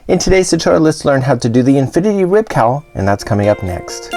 In today's tutorial, let's learn how to do the infinity rib cowl, and that's coming up next.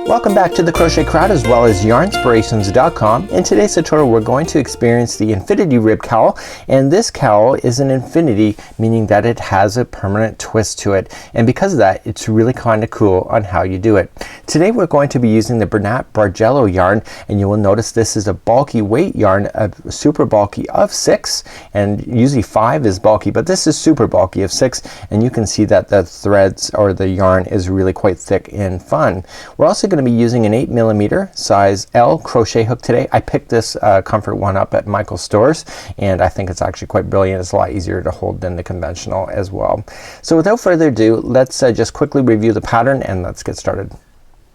Welcome back to the Crochet Crowd as well as yarnspirations.com. In today's tutorial we're going to experience the infinity rib cowl, and this cowl is an infinity, meaning that it has a permanent twist to it, and because of that it's really kind of cool on how you do it. Today we're going to be using the Bernat Bargello yarn, and you will notice this is a bulky weight yarn, a super bulky of 6, and usually 5 is bulky, but this is super bulky of 6, and you can see that the threads or the yarn is really quite thick and fun. We're also going to be using an 8mm size L crochet hook today. I picked this comfort one up at Michael's stores, and I think it's actually quite brilliant. It's a lot easier to hold than the conventional as well. So without further ado, let's just quickly review the pattern and let's get started.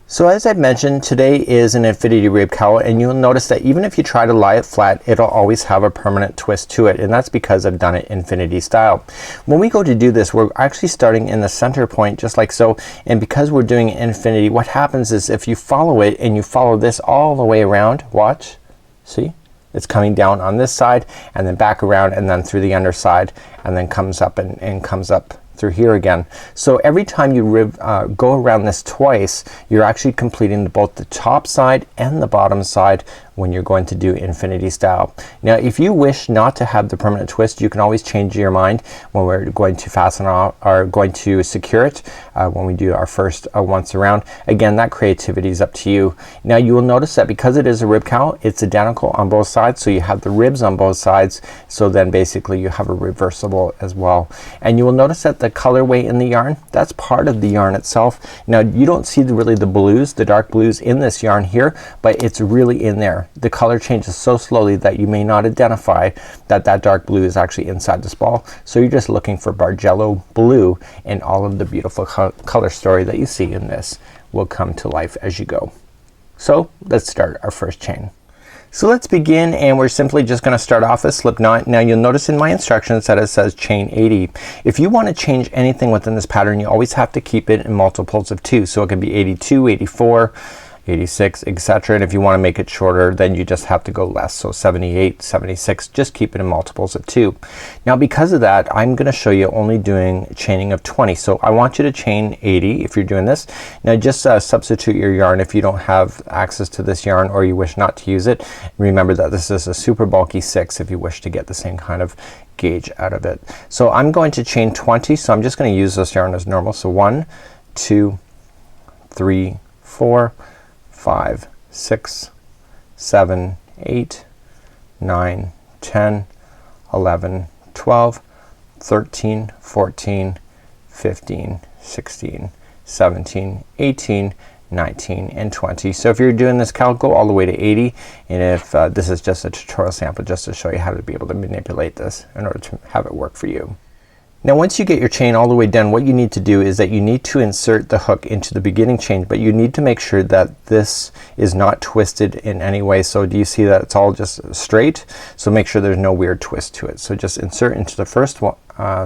So as I've mentioned, today is an infinity rib cowl, and you'll notice that even if you try to lie it flat, it'll always have a permanent twist to it, and that's because I've done it infinity style. When we go to do this, we're actually starting in the center point just like so, and because we're doing infinity, what happens is if you follow it and you follow this all the way around, watch, see? It's coming down on this side and then back around and then through the underside and then comes up and comes up through here again. So every time you go around this twice, you're actually completing both the top side and the bottom side when you're going to do infinity style. Now if you wish not to have the permanent twist, you can always change your mind when we're going to fasten off or going to secure it when we do our first once around. Again, that creativity is up to you. Now you will notice that because it is a rib cowl, it's identical on both sides, so you have the ribs on both sides, so then basically you have a reversible as well. And you will notice that the colorway in the yarn, that's part of the yarn itself. Now you don't see really the blues, the dark blues in this yarn here, but it's really in there. The color changes so slowly that you may not identify that that dark blue is actually inside this ball, so you're just looking for Bargello blue, and all of the beautiful color story that you see in this will come to life as you go. So let's start our first chain. So let's begin, and we're simply just gonna start off a slip knot. Now you'll notice in my instructions that it says chain 80. If you want to change anything within this pattern, you always have to keep it in multiples of 2, so it can be 82, 84, 86, etc. And if you want to make it shorter, then you just have to go less, so 78, 76. Just keep it in multiples of 2. Now because of that, I'm gonna show you only doing chaining of 20, so I want you to chain 80 if you're doing this. Now just substitute your yarn if you don't have access to this yarn or you wish not to use it. Remember that this is a super bulky 6 if you wish to get the same kind of gauge out of it. So I'm going to chain 20, so I'm just gonna use this yarn as normal. So 1, 2, 3, 4, 5, 6, 7, 8, 9, 10, 11, 12, 13, 14, 15, 16, 17, 18, 19, and 20. So if you're doing this cowl, go all the way to 80, and if this is just a tutorial sample just to show you how to be able to manipulate this in order to have it work for you. Now once you get your chain all the way done, what you need to do is that you need to insert the hook into the beginning chain, but you need to make sure that this is not twisted in any way. So do you see that it's all just straight? So make sure there's no weird twist to it. So just insert into the first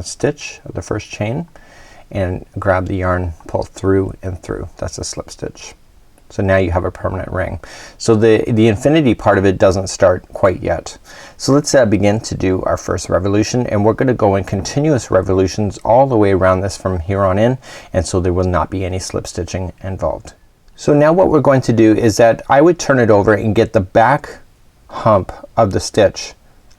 stitch of the first chain and grab the yarn, pull through and through. That's a slip stitch. So now you have a permanent ring. So the infinity part of it doesn't start quite yet. So let's begin to do our first revolution, and we're gonna go in continuous revolutions all the way around this from here on in, and so there will not be any slip stitching involved. So now what we're going to do is that I would turn it over and get the back hump of the stitch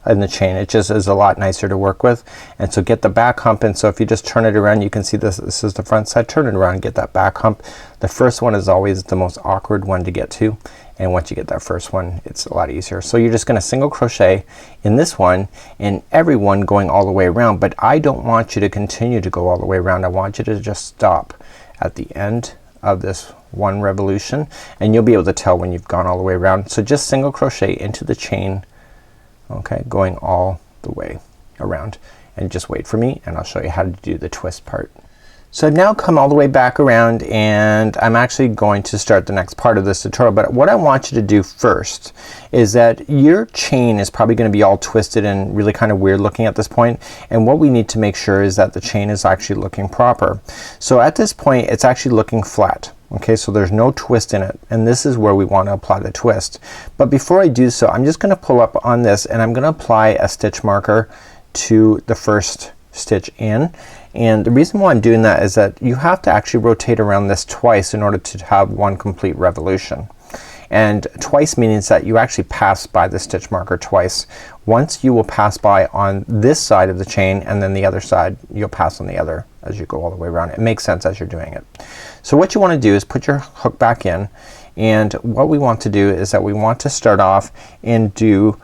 in the chain. It just is a lot nicer to work with, and so get the back hump. And so if you just turn it around, you can see this is the front side. Turn it around and get that back hump. The first one is always the most awkward one to get to, and once you get that first one, it's a lot easier. So you're just gonna single crochet in this one and every one going all the way around, but I don't want you to continue to go all the way around. I want you to just stop at the end of this one revolution, and you'll be able to tell when you've gone all the way around. So just single crochet into the chain, okay, going all the way around, and just wait for me and I'll show you how to do the twist part. So I've now come all the way back around and I'm actually going to start the next part of this tutorial, but what I want you to do first is that your chain is probably gonna be all twisted and really kind of weird looking at this point, and what we need to make sure is that the chain is actually looking proper. So at this point it's actually looking flat. Okay, so there's no twist in it, and this is where we want to apply the twist. But before I do so, I'm just gonna pull up on this and I'm gonna apply a stitch marker to the first stitch in. And the reason why I'm doing that is that you have to actually rotate around this twice in order to have one complete revolution. And twice means that you actually pass by the stitch marker twice. Once you will pass by on this side of the chain, and then the other side you'll pass on the other as you go all the way around. It makes sense as you're doing it. So what you want to do is put your hook back in, and what we want to do is that we want to start off and do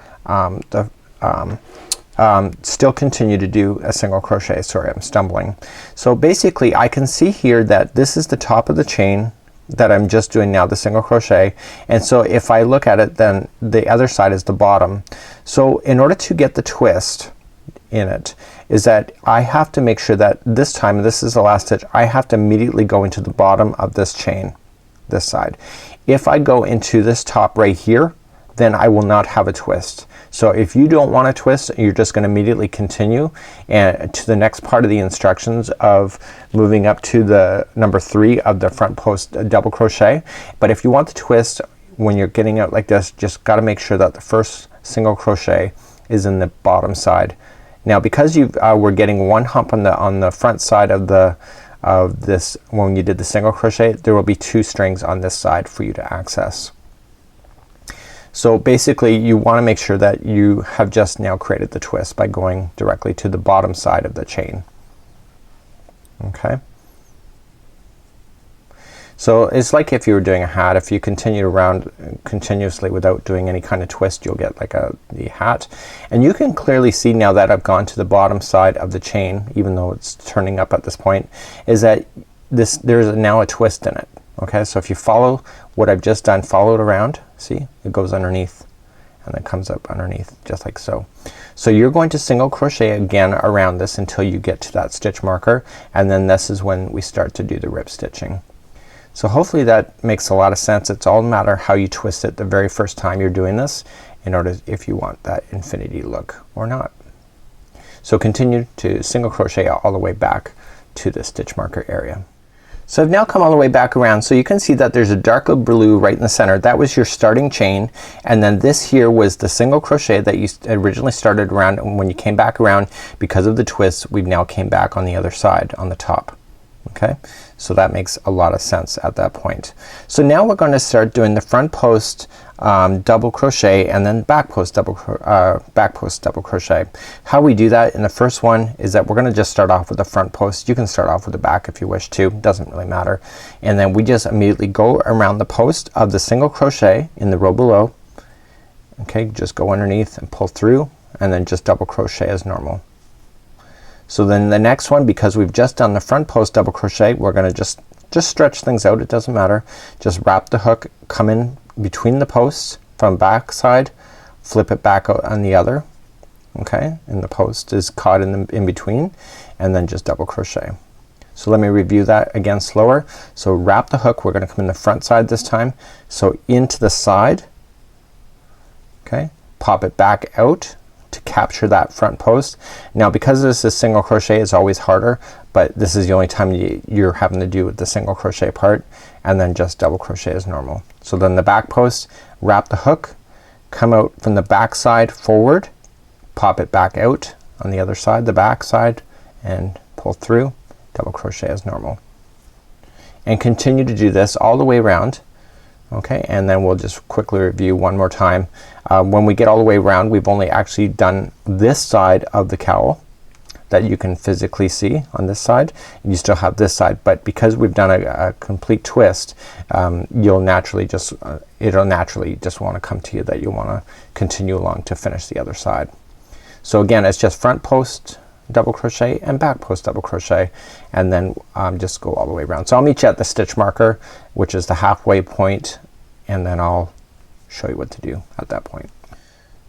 still continue to do a single crochet. Sorry, I'm stumbling. So basically I can see here that this is the top of the chain that I'm just doing now, the single crochet, and so if I look at it then the other side is the bottom. So in order to get the twist in it is that I have to make sure that this time, this is the last stitch, I have to immediately go into the bottom of this chain, this side. If I go into this top right here, then I will not have a twist. So if you don't want a twist, you're just gonna immediately continue and to the next part of the instructions of moving up to the number 3 of the front post double crochet. But if you want the twist when you're getting out like this, just gotta make sure that the first single crochet is in the bottom side. Now because you were getting one hump on the front side of this when you did the single crochet, there will be 2 strings on this side for you to access. So basically you want to make sure that you have just now created the twist by going directly to the bottom side of the chain. Okay. So it's like if you were doing a hat, if you continue around continuously without doing any kind of twist, you'll get like the hat. And you can clearly see now that I've gone to the bottom side of the chain, even though it's turning up at this point, is that there's now a twist in it. Okay, so if you follow what I've just done, follow it around, see it goes underneath and then comes up underneath just like so. So you're going to single crochet again around this until you get to that stitch marker, and then this is when we start to do the rib stitching. So hopefully that makes a lot of sense. It's all a matter how you twist it the very first time you're doing this in order if you want that infinity look or not. So continue to single crochet all the way back to the stitch marker area. So I've now come all the way back around, so you can see that there's a darker blue right in the center. That was your starting chain, and then this here was the single crochet that you originally started around, and when you came back around because of the twist we've now came back on the other side on the top. Okay, so that makes a lot of sense at that point. So now we're going to start doing the front post double crochet and then back post double crochet. How we do that in the first one is that we're gonna just start off with the front post. You can start off with the back if you wish to, doesn't really matter. And then we just immediately go around the post of the single crochet in the row below. Okay, just go underneath and pull through and then just double crochet as normal. So then the next one, because we've just done the front post double crochet, we're gonna just stretch things out, it doesn't matter. Just wrap the hook, come in between the posts from back side, flip it back out on the other, okay, and the post is caught in between, and then just double crochet. So let me review that again slower. So wrap the hook, we're gonna come in the front side this time, so into the side, okay, pop it back out to capture that front post. Now because this is single crochet, it's always harder, but this is the only time you're having to do with the single crochet part, and then just double crochet as normal. So then the back post, wrap the hook, come out from the back side forward, pop it back out on the other side, the back side, and pull through, double crochet as normal, and continue to do this all the way around. Okay, and then we'll just quickly review one more time. When we get all the way around, we've only actually done this side of the cowl that you can physically see on this side, and you still have this side, but because we've done a complete twist, you'll naturally just it'll naturally just want to come to you that you want to continue along to finish the other side. So again, it's just front post double crochet and back post double crochet, and then just go all the way around. So I'll meet you at the stitch marker, which is the halfway point, and then I'll show you what to do at that point.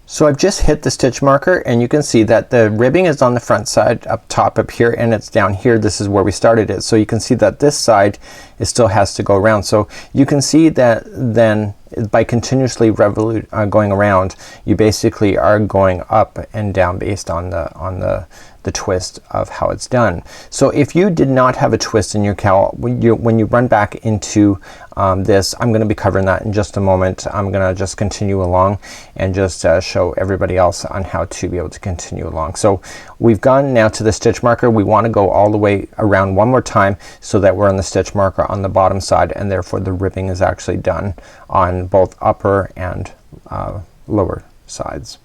So I've just hit the stitch marker and you can see that the ribbing is on the front side up top up here, and it's down here. This is where we started it. So you can see that this side it still has to go around. So you can see that then by continuously going around, you basically are going up and down based on the twist of how it's done. So if you did not have a twist in your cowl, when you run back into this, I'm gonna be covering that in just a moment. I'm gonna just continue along and just show everybody else on how to be able to continue along. So we've gone now to the stitch marker. We want to go all the way around one more time so that we're on the stitch marker on the bottom side, and therefore the ribbing is actually done on both upper and lower sides.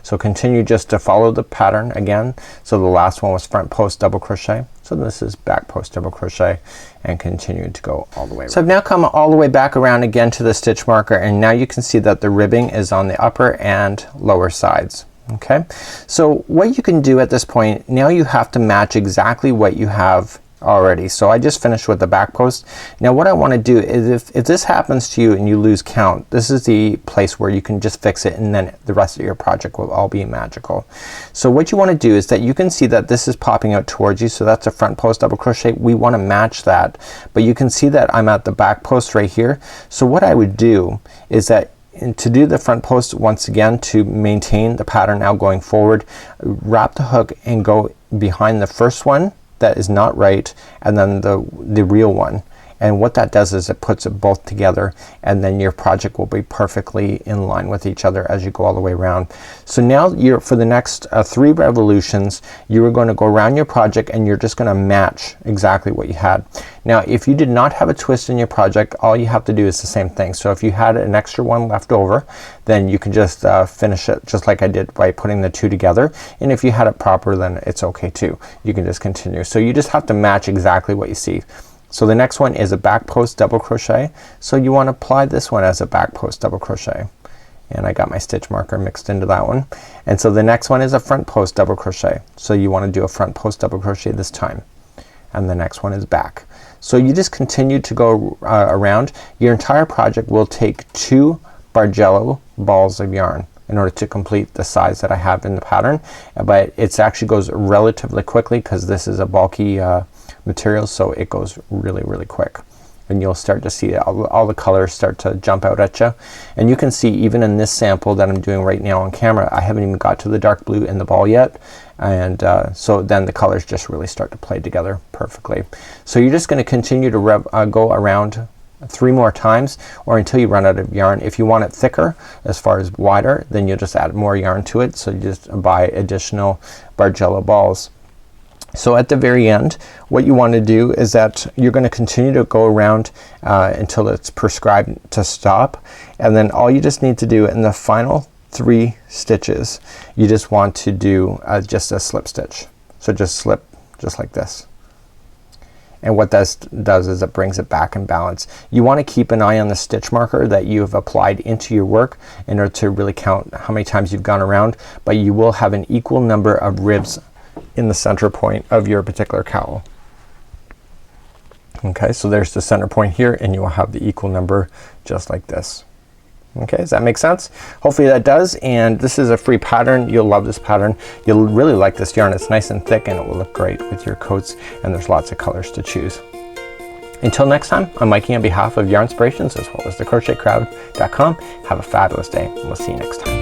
So continue just to follow the pattern again. So the last one was front post double crochet. So this is back post double crochet, and continue to go all the way around. So I've now come all the way back around again to the stitch marker, and now you can see that the ribbing is on the upper and lower sides. Okay, so what you can do at this point, now you have to match exactly what you have already. So I just finished with the back post. Now what I want to do is if this happens to you and you lose count, this is the place where you can just fix it, and then the rest of your project will all be magical. So what you want to do is that you can see that this is popping out towards you, so that's a front post double crochet. We want to match that, but you can see that I'm at the back post right here. So what I would do is that to do the front post once again, to maintain the pattern now going forward, wrap the hook and go behind the first one that is not right, and then the real one. And what that does is it puts it both together, and then your project will be perfectly in line with each other as you go all the way around. So now you're, for the next 3 revolutions, you are going to go around your project and you're just going to match exactly what you had. Now if you did not have a twist in your project, all you have to do is the same thing. So if you had an extra one left over, then you can just finish it just like I did by putting the 2 together, and if you had it proper, then it's okay too. You can just continue. So you just have to match exactly what you see. So the next one is a back post double crochet, so you want to apply this one as a back post double crochet, and I got my stitch marker mixed into that one. And so the next one is a front post double crochet, so you want to do a front post double crochet this time, and the next one is back. So you just continue to go around. Your entire project will take 2 Bargello balls of yarn in order to complete the size that I have in the pattern, but it actually goes relatively quickly because this is a bulky material, so it goes really quick, and you'll start to see all the colors start to jump out at you. And you can see even in this sample that I'm doing right now on camera, I haven't even got to the dark blue in the ball yet, and so then the colors just really start to play together perfectly. So you're just going to continue to go around 3 more times, or until you run out of yarn. If you want it thicker, as far as wider, then you'll just add more yarn to it, so you just buy additional Bargello balls. So at the very end, what you want to do is that you're going to continue to go around until it's prescribed to stop, and then all you just need to do in the final 3 stitches, you just want to do just a slip stitch. So just slip just like this, and what this does is it brings it back in balance. You want to keep an eye on the stitch marker that you have applied into your work in order to really count how many times you've gone around, but you will have an equal number of ribs in the center point of your particular cowl. Okay, so there's the center point here, and you will have the equal number just like this. Okay, does that make sense? Hopefully that does, and this is a free pattern. You'll love this pattern. You'll really like this yarn. It's nice and thick, and it will look great with your coats, and there's lots of colors to choose. Until next time, I'm Mikey on behalf of Yarnspirations as well as thecrochetcrowd.com. Have a fabulous day, and we'll see you next time.